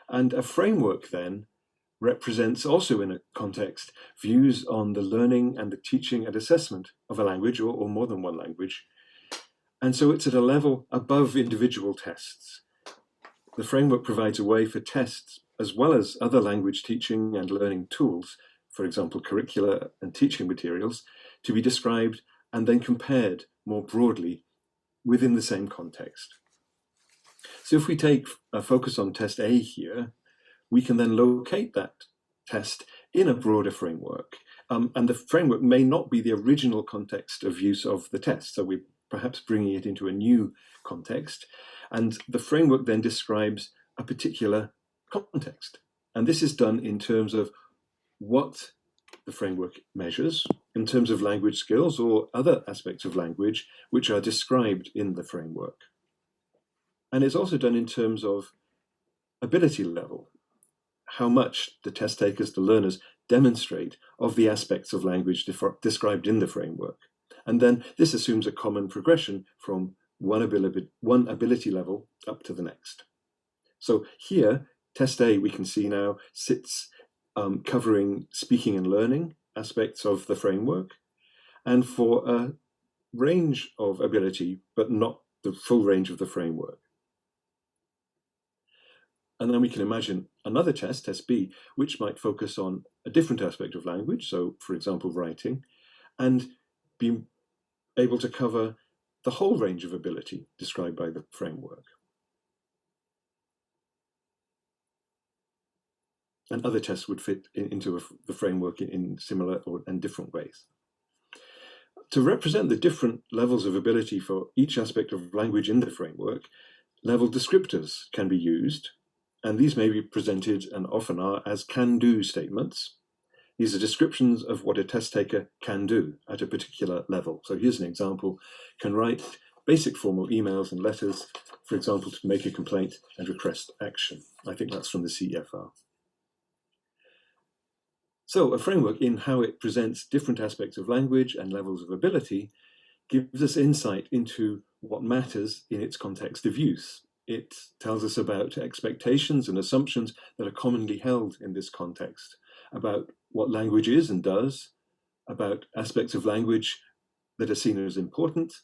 And a framework then represents also in a context views on the learning and the teaching and assessment of a language or more than one language. And so it's at a level above individual tests. The framework provides a way for tests as well as other language teaching and learning tools, for example, curricula and teaching materials, to be described and then compared more broadly within the same context. So if we take a focus on test A here, we can then locate that test in a broader framework. And the framework may not be the original context of use of the test, so we're perhaps bringing it into a new context. And the framework then describes a particular context. And this is done in terms of what the framework measures, in terms of language skills or other aspects of language which are described in the framework. And it's also done in terms of ability level, how much the test takers, the learners, demonstrate of the aspects of language described in the framework. And then this assumes a common progression from one ability level up to the next. So here, test A, we can see now, sits covering speaking and learning aspects of the framework, and for a range of ability, but not the full range of the framework. And then we can imagine another test, test B, which might focus on a different aspect of language, so for example, writing, and be able to cover the whole range of ability described by the framework. And other tests would fit into the framework in similar and different ways. To represent the different levels of ability for each aspect of language in the framework, level descriptors can be used, and these may be presented, and often are, as can-do statements. These are descriptions of what a test taker can do at a particular level. So here's an example: can write basic formal emails and letters, for example, to make a complaint and request action. I think that's from the CEFR. So a framework in how it presents different aspects of language and levels of ability gives us insight into what matters in its context of use. It tells us about expectations and assumptions that are commonly held in this context, about what language is and does, about aspects of language that are seen as important,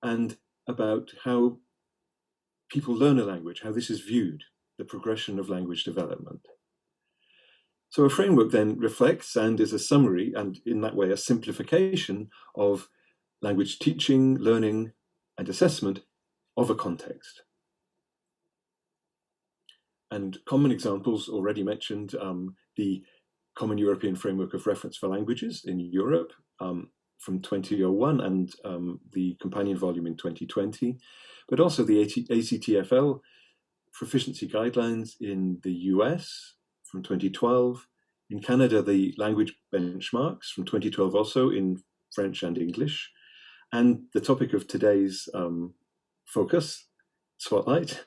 and about how people learn a language, how this is viewed, the progression of language development. So a framework then reflects and is a summary, and in that way a simplification of language teaching, learning, and assessment of a context. And common examples already mentioned, the Common European Framework of Reference for Languages in Europe from 2001 and the companion volume in 2020, but also the ACTFL proficiency guidelines in the US from 2012. In Canada, the language benchmarks from 2012 also in French and English. And the topic of today's focus, spotlight,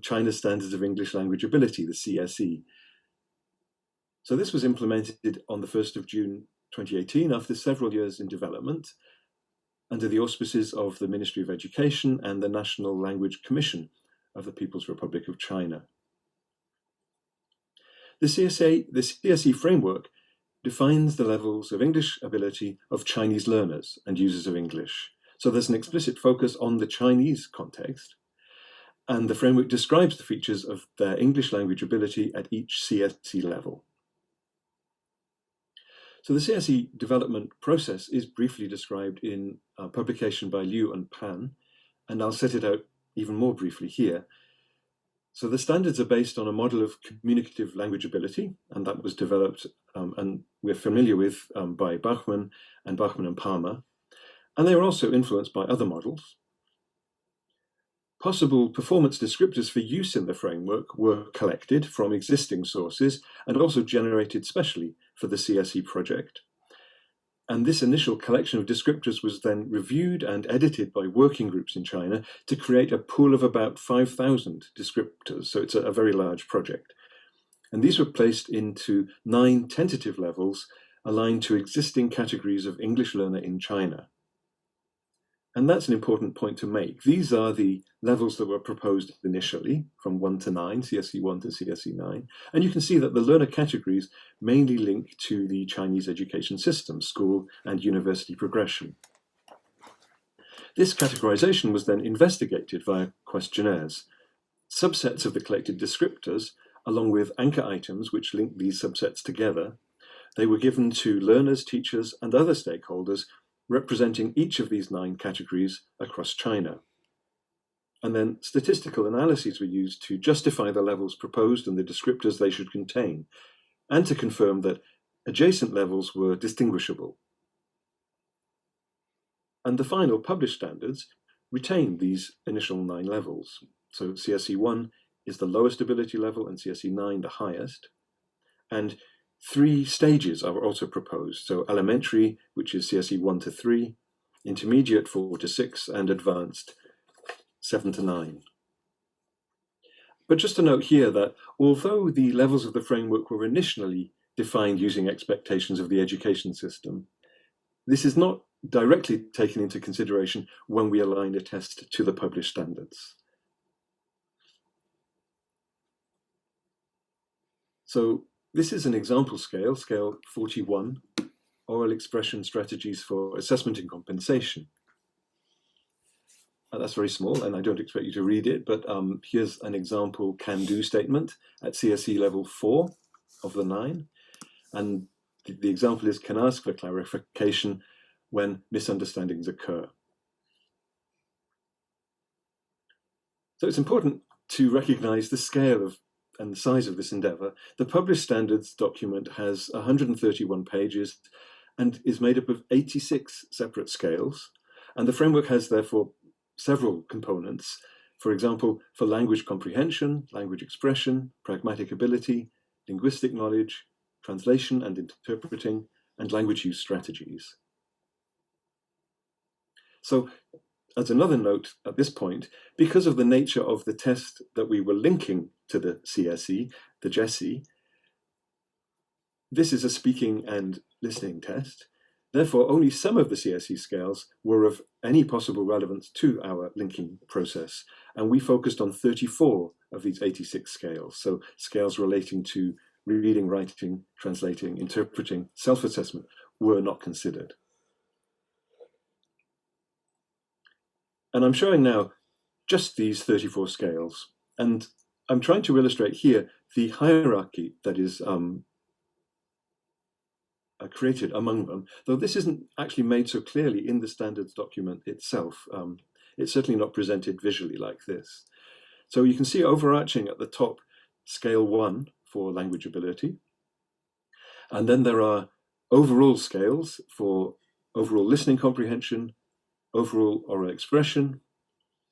China's Standards of English Language Ability, the CSE. So this was implemented on the 1st of June 2018 after several years in development under the auspices of the Ministry of Education and the National Language Commission of the People's Republic of China. The CSE framework defines the levels of English ability of Chinese learners and users of English. So there's an explicit focus on the Chinese context, and the framework describes the features of their English language ability at each CSE level. So the CSE development process is briefly described in a publication by Liu and Pan, and I'll set it out even more briefly here. So the standards are based on a model of communicative language ability, and that was developed and we're familiar with by Bachmann and Palmer, and they were also influenced by other models. Possible performance descriptors for use in the framework were collected from existing sources and also generated specially for the CSE project. And this initial collection of descriptors was then reviewed and edited by working groups in China to create a pool of about 5,000 descriptors. So it's a very large project. And these were placed into 9 tentative levels aligned to existing categories of English learner in China. And that's an important point to make. These are the levels that were proposed initially, from 1 to 9, CSE 1 to CSE 9. And you can see that the learner categories mainly link to the Chinese education system, school and university progression. This categorization was then investigated via questionnaires. Subsets of the collected descriptors, along with anchor items which link these subsets together, they were given to learners, teachers, and other stakeholders representing each of these 9 categories across China. And then statistical analyses were used to justify the levels proposed and the descriptors they should contain, and to confirm that adjacent levels were distinguishable. And the final published standards retain these initial 9 levels. So CSE 1 is the lowest ability level and CSE 9 the highest. And 3 stages are also proposed. So elementary, which is CSE 1 to 3, intermediate 4 to 6, and advanced 7 to 9. But just to note here that although the levels of the framework were initially defined using expectations of the education system, this is not directly taken into consideration when we align a test to the published standards. So this is an example scale, scale 41, oral expression strategies for assessment and compensation. That's very small, and I don't expect you to read it, but here's an example can-do statement at CSE level 4 of the 9. And the example is, can ask for clarification when misunderstandings occur. So it's important to recognize the scale of and the size of this endeavor. The published standards document has 131 pages and is made up of 86 separate scales. And the framework has therefore several components. For example, for language comprehension, language expression, pragmatic ability, linguistic knowledge, translation and interpreting, and language use strategies. So, as another note at this point, because of the nature of the test that we were linking to the CSE, the GESE, this is a speaking and listening test. Therefore, only some of the CSE scales were of any possible relevance to our linking process. And we focused on 34 of these 86 scales. So scales relating to reading, writing, translating, interpreting, self-assessment were not considered. And I'm showing now just these 34 scales. And I'm trying to illustrate here the hierarchy that is created among them, though this isn't actually made so clearly in the standards document itself. It's certainly not presented visually like this. So you can see overarching at the top, scale 1 for language ability. And then there are overall scales for overall listening comprehension, overall oral expression,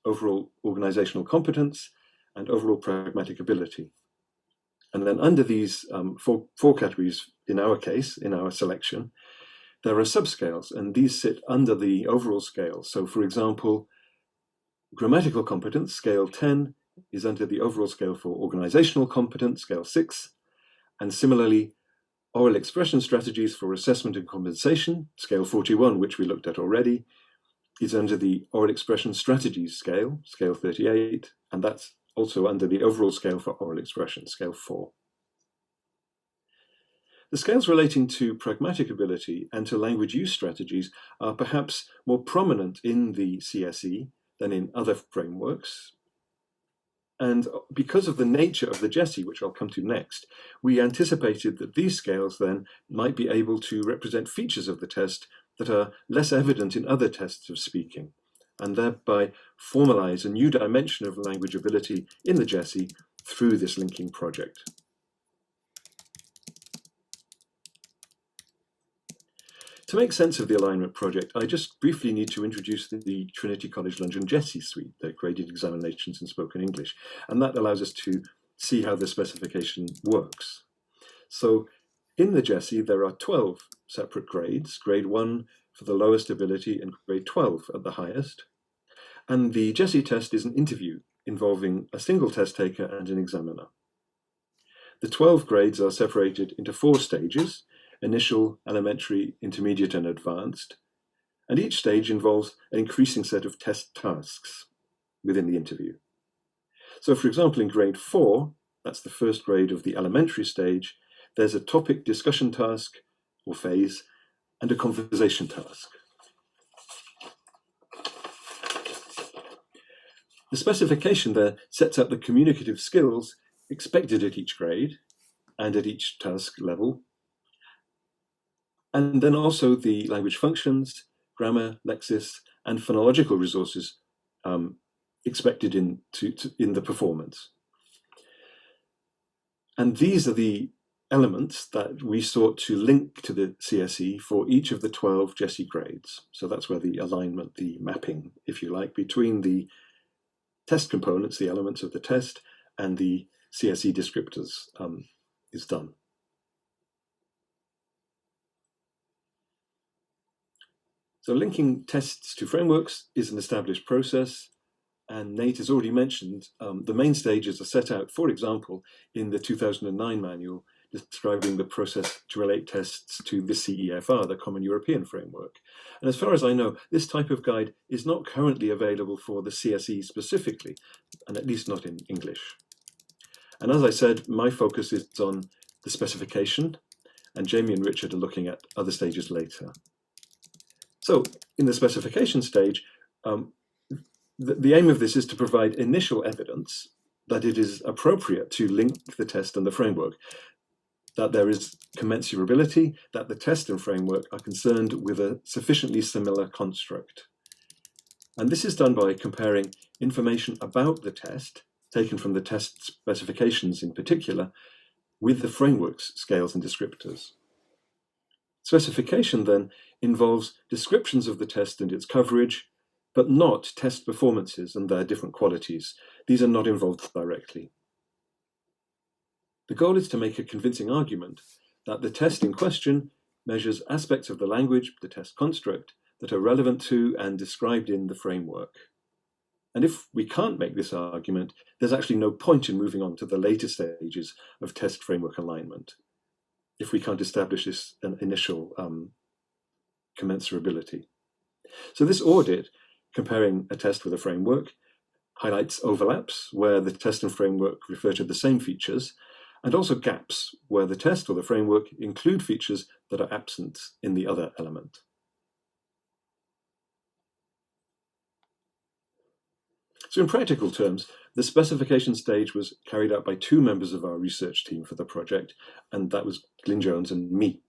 overall organizational competence, and overall pragmatic ability. And then under these four categories, in our case, in our selection, there are subscales, and these sit under the overall scale. So for example, grammatical competence, scale 10, is under the overall scale for organizational competence, scale 6. And similarly, oral expression strategies for assessment and compensation, scale 41, which we looked at already, is under the oral expression strategies scale, scale 38, and that's also under the overall scale for oral expression, scale 4. The scales relating to pragmatic ability and to language use strategies are perhaps more prominent in the CSE than in other frameworks. And because of the nature of the GESE, which I'll come to next, we anticipated that these scales then might be able to represent features of the test that are less evident in other tests of speaking, and thereby formalize a new dimension of language ability in the GESE through this linking project. To make sense of the alignment project, I just briefly need to introduce the Trinity College London GESE suite, their graded examinations in spoken English, and that allows us to see how the specification works. So in the GESE, there are 12 separate grades, grade 1 for the lowest ability and grade 12 at the highest. And the GESE test is an interview involving a single test taker and an examiner. The 12 grades are separated into 4 stages: initial, elementary, intermediate, and advanced. And each stage involves an increasing set of test tasks within the interview. So for example, in grade 4, that's the first grade of the elementary stage, there's a topic discussion task or phase and a conversation task. The specification there sets out the communicative skills expected at each grade and at each task level, and then also the language functions, grammar, lexis, and phonological resources expected in the performance. And these are the elements that we sought to link to the CSE for each of the 12 GESE grades. So that's where the alignment, the mapping, if you like, between the test components, the elements of the test, and the CSE descriptors is done. So linking tests to frameworks is an established process, and Nate has already mentioned the main stages are set out, for example, in the 2009 manual describing the process to relate tests to the CEFR, the Common European Framework. And as far as I know, this type of guide is not currently available for the CSE specifically, and at least not in English. And as I said, my focus is on the specification, and Jamie and Richard are looking at other stages later. So in the specification stage, the aim of this is to provide initial evidence that it is appropriate to link the test and the framework, that there is commensurability, that the test and framework are concerned with a sufficiently similar construct. And this is done by comparing information about the test, taken from the test specifications in particular, with the framework's scales and descriptors. Specification then involves descriptions of the test and its coverage, but not test performances and their different qualities. These are not involved directly. The goal is to make a convincing argument that the test in question measures aspects of the language, the test construct, that are relevant to and described in the framework. And if we can't make this argument, there's actually no point in moving on to the later stages of test framework alignment, if we can't establish this initial commensurability. So this audit, comparing a test with a framework, highlights overlaps where the test and framework refer to the same features, and also gaps where the test or the framework include features that are absent in the other element. So in practical terms, the specification stage was carried out by 2 members of our research team for the project, and that was Glyn Jones and me.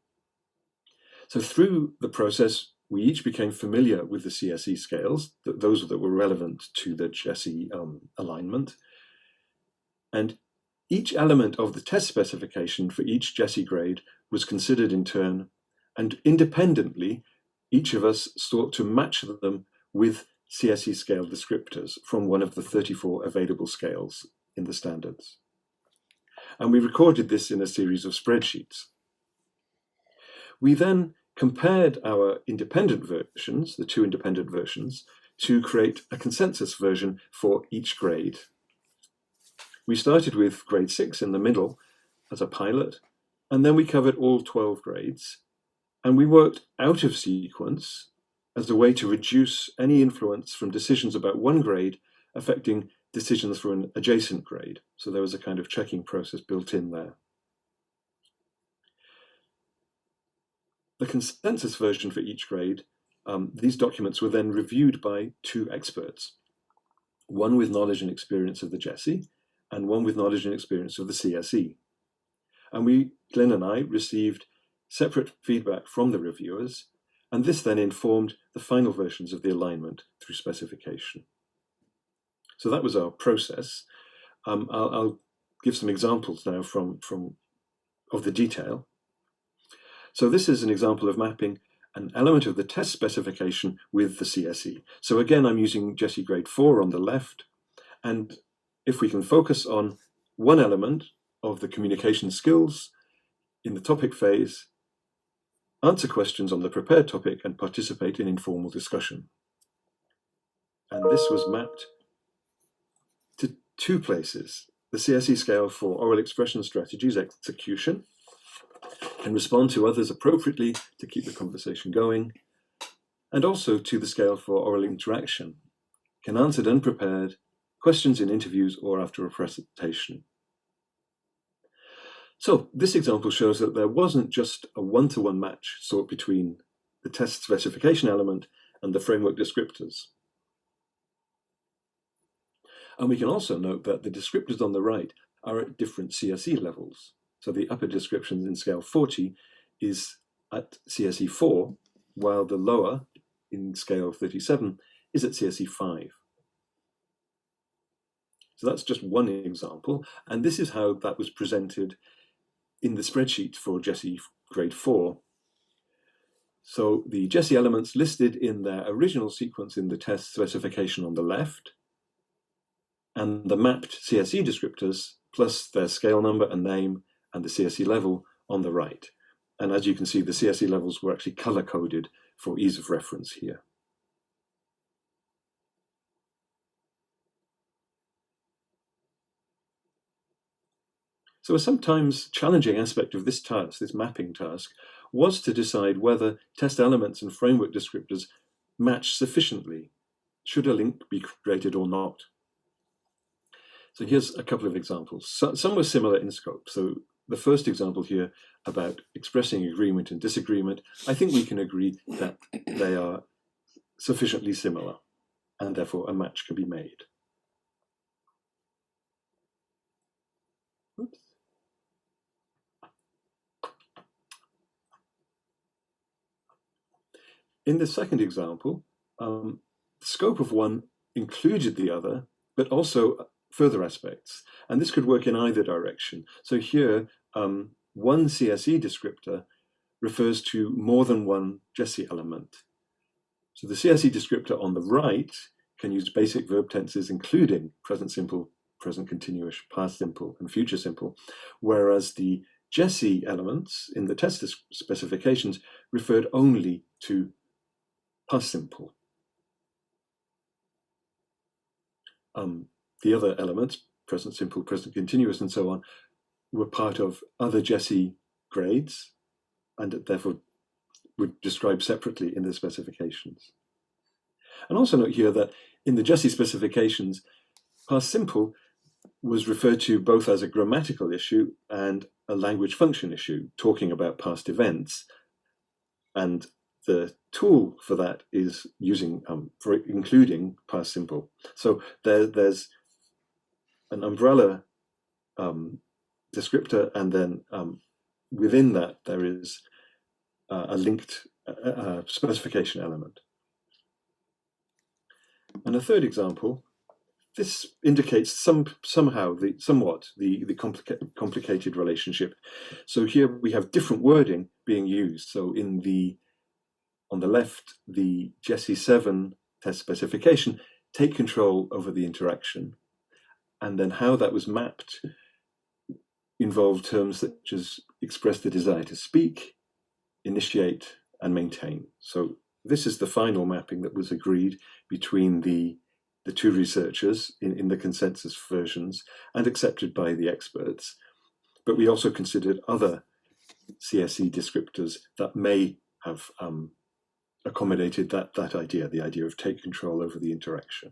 So through the process, we each became familiar with the CSE scales, those that were relevant to the GESE alignment. And each element of the test specification for each GESE grade was considered in turn, and independently, each of us sought to match them with CSE scale descriptors from one of the 34 available scales in the standards. And we recorded this in a series of spreadsheets. We then compared our independent versions, the 2 independent versions, to create a consensus version for each grade. We started with grade 6 in the middle as a pilot, and then we covered all 12 grades, and we worked out of sequence as a way to reduce any influence from decisions about one grade affecting decisions for an adjacent grade. So there was a kind of checking process built in there. The consensus version for each grade, these documents were then reviewed by 2 experts, one with knowledge and experience of the GESE, and one with knowledge and experience of the CSE. And Glyn and I, received separate feedback from the reviewers, and this then informed the final versions of the alignment through specification. So that was our process. I'll give some examples now of the detail. So this is an example of mapping an element of the test specification with the CSE. So again, I'm using GESE grade 4 on the left, and if we can focus on one element of the communication skills in the topic phase, answer questions on the prepared topic, and participate in informal discussion. And this was mapped to 2 places: the CSE scale for oral expression strategies execution, and respond to others appropriately to keep the conversation going, and also to the scale for oral interaction, can answer unprepared, questions in interviews or after a presentation. So this example shows that there wasn't just a one-to-one match sought between the test specification element and the framework descriptors. And we can also note that the descriptors on the right are at different CSE levels. So the upper description in scale 40 is at CSE 4, while the lower in scale 37 is at CSE 5. So that's just one example, and this is how that was presented in the spreadsheet for GESE grade 4. So the GESE elements listed in their original sequence in the test specification on the left, and the mapped CSE descriptors plus their scale number and name and the CSE level on the right. And as you can see, the CSE levels were actually color-coded for ease of reference here. So a sometimes challenging aspect of this task, this mapping task, was to decide whether test elements and framework descriptors match sufficiently. Should a link be created or not? So here's a couple of examples. Some were similar in scope. So the first example here about expressing agreement and disagreement, I think we can agree that they are sufficiently similar, and therefore a match can be made. Oops. In the second example, the scope of one included the other, but also further aspects. And this could work in either direction. So here, one CSE descriptor refers to more than one GESE element. So the CSE descriptor on the right can use basic verb tenses, including present simple, present continuous, past simple, and future simple, whereas the GESE elements in the test specifications referred only to past simple. The other elements, present simple, present continuous, and so on, were part of other GESE grades and therefore were described separately in the specifications. And also note here that in the GESE specifications, past simple was referred to both as a grammatical issue and a language function issue, talking about past events. And the tool for that is using, for including past simple. So there's an umbrella descriptor, and then within that there is a linked specification element. And a third example, this indicates somewhat the complicated relationship. So here we have different wording being used. So on the left, the GESE 7 test specification, take control over the interaction. And then how that was mapped involved terms such as express the desire to speak, initiate, and maintain. So this is the final mapping that was agreed between the two researchers in the consensus versions and accepted by the experts. But we also considered other CSE descriptors that may have accommodated that idea, the idea of take control over the interaction.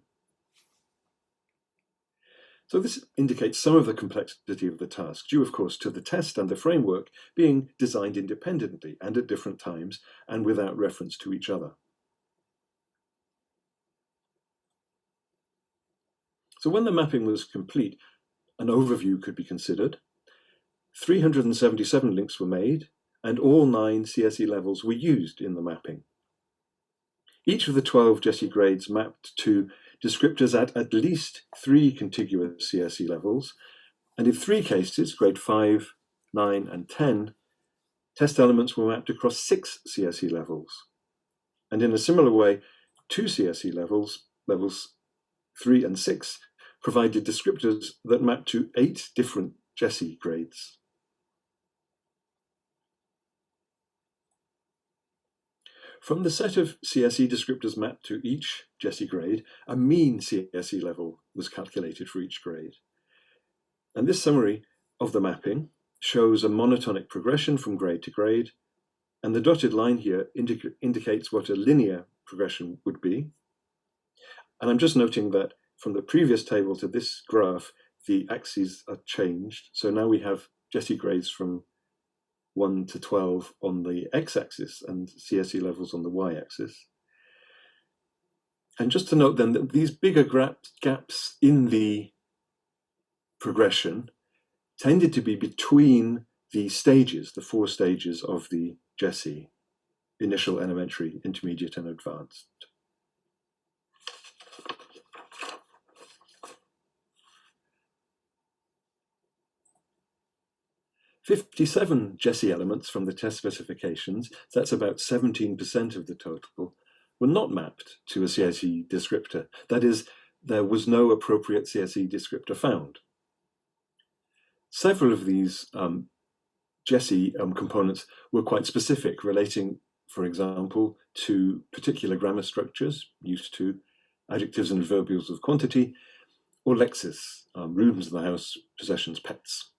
So this indicates some of the complexity of the task, due of course to the test and the framework being designed independently and at different times and without reference to each other. So when the mapping was complete, an overview could be considered. 377 links were made, and all 9 CSE levels were used in the mapping. Each of the 12 GESE grades mapped to descriptors at least 3 contiguous CSE levels, and in 3 cases, grade 5, 9, and 10, test elements were mapped across 6 CSE levels. And in a similar way, 2 CSE levels 3 and 6, provided descriptors that mapped to 8 different GESE grades. From the set of CSE descriptors mapped to each GESE grade, a mean CSE level was calculated for each grade. And this summary of the mapping shows a monotonic progression from grade to grade, and the dotted line here indicates what a linear progression would be. And I'm just noting that from the previous table to this graph, the axes are changed. So now we have GESE grades from 1 to 12 on the x-axis and CSE levels on the y-axis. And just to note then that these bigger gaps in the progression tended to be between the stages, the 4 stages of the GESE: initial, elementary, intermediate, and advanced. "57 GESE elements from the test specifications, that's about 17% of the total, were not mapped to a CSE descriptor. That is, there was no appropriate CSE descriptor found. Several of these GESE components were quite specific, relating, for example, to particular grammar structures, used to adjectives and adverbials of quantity, or lexis, rooms in the house, possessions, pets.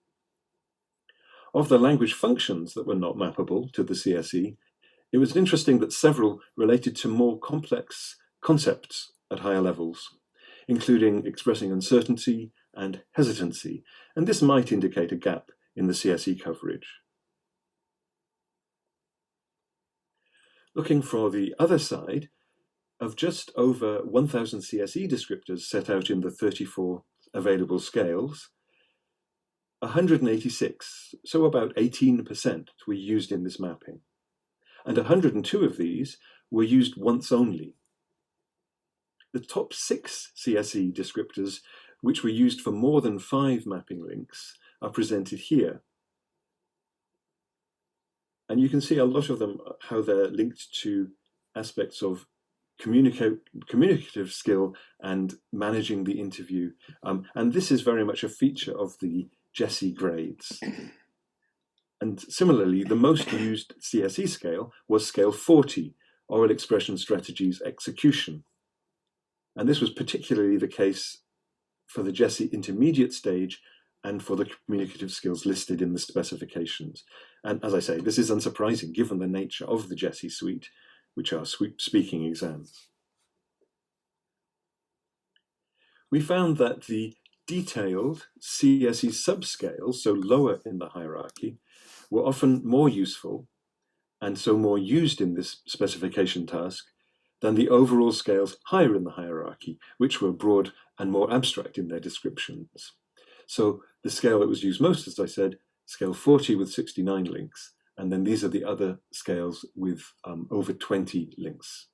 Of the language functions that were not mappable to the CSE, it was interesting that several related to more complex concepts at higher levels, including expressing uncertainty and hesitancy, and this might indicate a gap in the CSE coverage. Looking for the other side, of just over 1,000 CSE descriptors set out in the 34 available scales, 186, so about 18%, were used in this mapping, and 102 of these were used once only. The top 6 CSE descriptors, which were used for more than 5 mapping links, are presented here. And you can see a lot of them, how they're linked to aspects of communicative skill and managing the interview. And this is very much a feature of the GESE grades. And similarly, the most used CSE scale was scale 40, Oral Expression Strategies Execution. And this was particularly the case for the GESE intermediate stage and for the communicative skills listed in the specifications. And as I say, this is unsurprising given the nature of the GESE suite, which are speaking exams. We found that the detailed CSE subscales, so lower in the hierarchy, were often more useful and so more used in this specification task than the overall scales higher in the hierarchy, which were broad and more abstract in their descriptions. So the scale that was used most, as I said, scale 40 with 69 links, and then these are the other scales with over 20 links.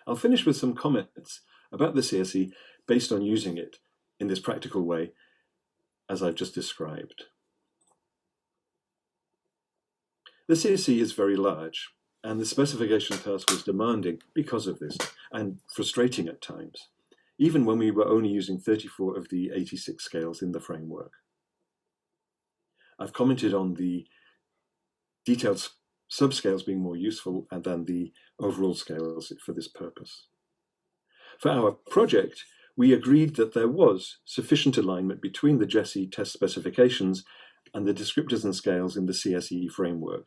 I'll finish with some comments about the CSE based on using it in this practical way, as I've just described. The CSE is very large, and the specification task was demanding because of this, and frustrating at times, even when we were only using 34 of the 86 scales in the framework. I've commented on the detailed subscales being more useful than the overall scales for this purpose. For our project, we agreed that there was sufficient alignment between the GESE test specifications and the descriptors and scales in the CSE framework.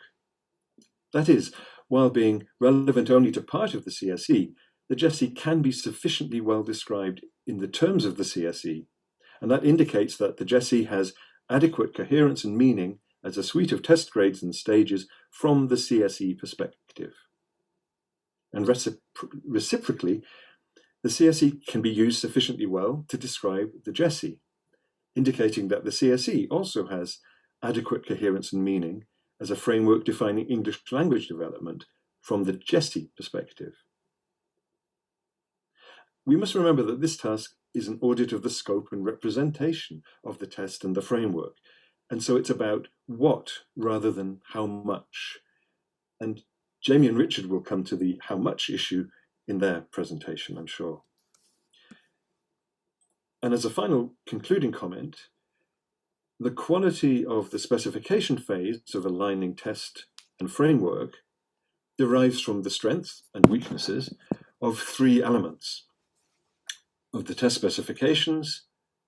That is, while being relevant only to part of the CSE, the GESE can be sufficiently well described in the terms of the CSE, and that indicates that the GESE has adequate coherence and meaning as a suite of test grades and stages from the CSE perspective. And reciprocally, the CSE can be used sufficiently well to describe the GESE, indicating that the CSE also has adequate coherence and meaning as a framework defining English language development from the GESE perspective. We must remember that this task is an audit of the scope and representation of the test and the framework, and so it's about what rather than how much. And Jamie and Richard will come to the how much issue in their presentation, I'm sure. And as a final concluding comment, the quality of the specification phase of aligning test and framework derives from the strengths and weaknesses of 3 elements: of the test specifications,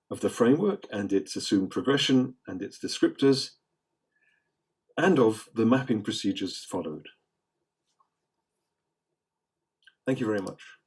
of the framework and its assumed progression and its descriptors, and of the mapping procedures followed. Thank you very much.